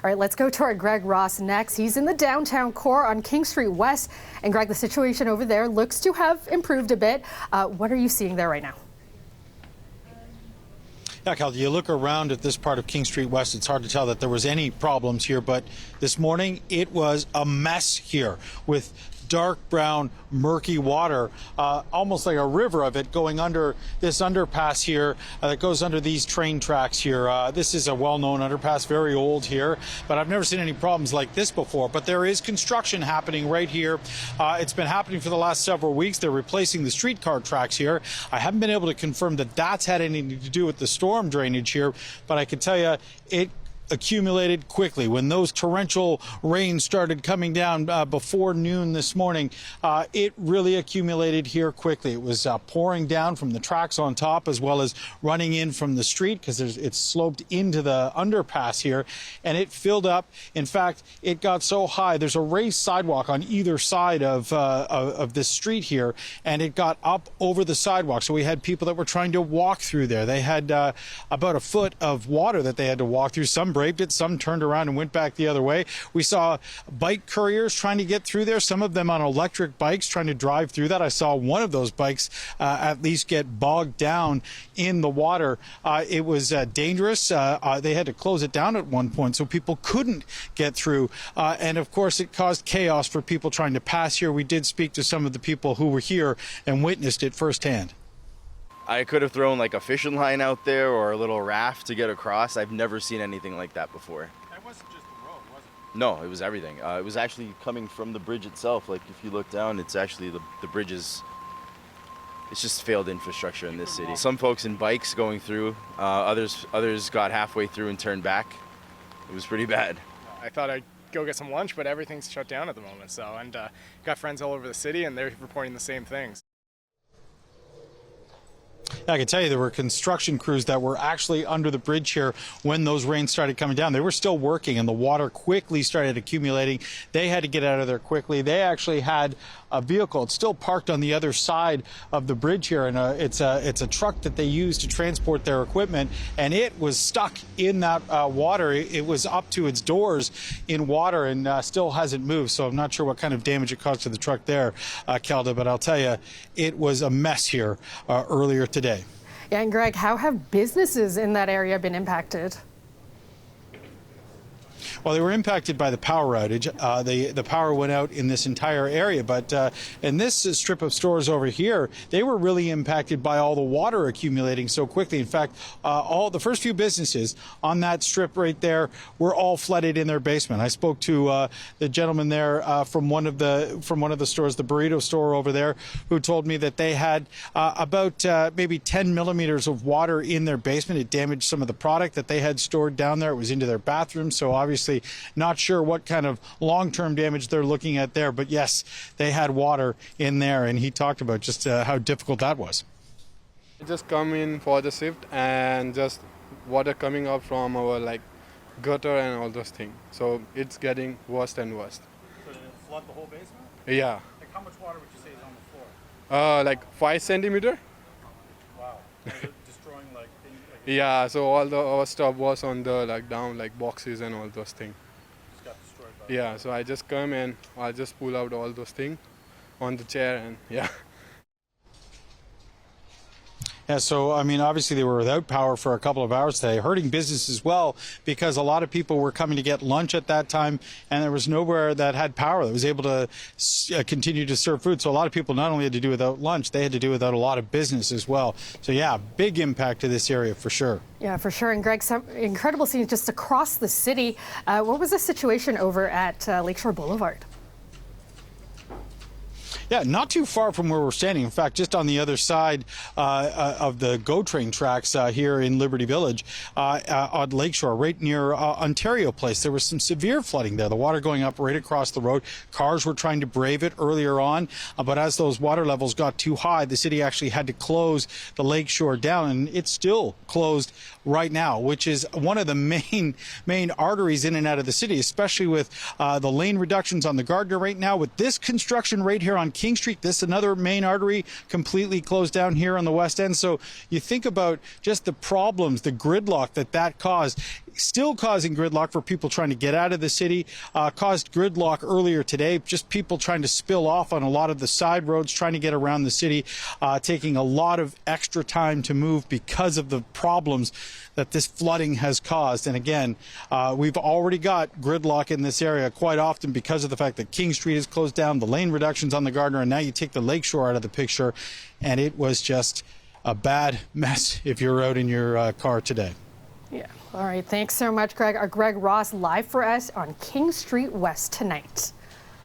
All right, let's go to our Greg Ross next. He's in the downtown core on King Street West. And Greg, the situation over there looks to have improved a bit. What are you seeing there right now? Yeah, Cal, you look around at this part of King Street West, it's hard to tell that there was any problems here, but this morning it was a mess here with dark brown, murky water, almost like a river of it going under this underpass here that goes under these train tracks here. This is a well-known underpass, very old here, but I've never seen any problems like this before. But there is construction happening right here. It's been happening for the last several weeks. They're replacing the streetcar tracks here. I haven't been able to confirm that that's had anything to do with the storm drainage here, but I can tell you it accumulated quickly. When those torrential rains started coming down before noon this morning, it really accumulated here quickly. It was pouring down from the tracks on top as well as running in from the street because it's sloped into the underpass here, and it filled up. In fact, it got so high. There's a raised sidewalk on either side of this street here, and it got up over the sidewalk. So we had people that were trying to walk through there. They had about a foot of water that they had to walk through. Some braved it, some turned around and went back the other way. We saw bike couriers trying to get through there, some of them on electric bikes trying to drive through that. I saw one of those bikes at least get bogged down in the water. It was dangerous. They had to close it down at one point so people couldn't get through. And of course, it caused chaos for people trying to pass here. We did speak to some of the people who were here and witnessed it firsthand. I could have thrown like a fishing line out there or a little raft to get across. I've never seen anything like that before. It wasn't just the road, was it? No, it was everything. It was actually coming from the bridge itself. Like if you look down, it's actually the bridge is, it's just failed infrastructure in this city. Some folks in bikes going through, others got halfway through and turned back. It was pretty bad. I thought I'd go get some lunch, but everything's shut down at the moment. So, and got friends all over the city and they're reporting the same things. I can tell you there were construction crews that were actually under the bridge here when those rains started coming down. They were still working and the water quickly started accumulating. They had to get out of there quickly. They actually had a vehicle. It's still parked on the other side of the bridge here, and it's a truck that they use to transport their equipment, and it was stuck in that water. It was up to its doors in water and still hasn't moved, so I'm not sure what kind of damage it caused to the truck there, Kelda, but I'll tell you, it was a mess here earlier today. Yeah, and Greg, how have businesses in that area been impacted? Well, they were impacted by the power outage. The power went out in this entire area, but in this strip of stores over here, they were really impacted by all the water accumulating so quickly. In fact, all the first few businesses on that strip right there were all flooded in their basement. I spoke to the gentleman there from one of the stores, the burrito store over there, who told me that they had about maybe 10 millimeters of water in their basement. It damaged some of the product that they had stored down there. It was into their bathroom, so obviously not sure what kind of long-term damage they're looking at there, but yes, they had water in there, and he talked about just how difficult that was. I just come in for the shift and just water coming up from our gutter and all those things. So it's getting worse and worse. So did it flood the whole basement? Yeah. Like how much water would you say is on the floor? Like 5 centimeter. Wow. Is it destroying things? Yeah, so all our stuff was on the down boxes and all those things. Just got destroyed by Yeah, so I just come and I just pull out all those things on the chair and yeah. Yeah, so, I mean, obviously they were without power for a couple of hours today, hurting business as well, because a lot of people were coming to get lunch at that time, and there was nowhere that had power that was able to continue to serve food. So a lot of people not only had to do without lunch, they had to do without a lot of business as well. So, yeah, big impact to this area for sure. Yeah, for sure. And Greg, some incredible scenes just across the city. What was the situation over at Lakeshore Boulevard? Yeah, not too far from where we're standing. In fact, just on the other side of the GO train tracks here in Liberty Village on Lakeshore, right near Ontario Place. There was some severe flooding there. The water going up right across the road. Cars were trying to brave it earlier on, but as those water levels got too high, the city actually had to close the Lakeshore down, and it's still closed right now, which is one of the main arteries in and out of the city, especially with the lane reductions on the Gardner right now. With this construction right here on King Street, this another main artery completely closed down here on the west end. So you think about just the problems, the gridlock that caused. still causing gridlock for people trying to get out of the city, caused gridlock earlier today, just people trying to spill off on a lot of the side roads, trying to get around the city, taking a lot of extra time to move because of the problems that this flooding has caused. And again, we've already got gridlock in this area quite often because of the fact that King Street is closed down, the lane reductions on the Gardner, and now you take the Lakeshore out of the picture, and it was just a bad mess if you're out in your car today. Yeah. All right. Thanks so much, Greg. Our Greg Ross live for us on King Street West tonight.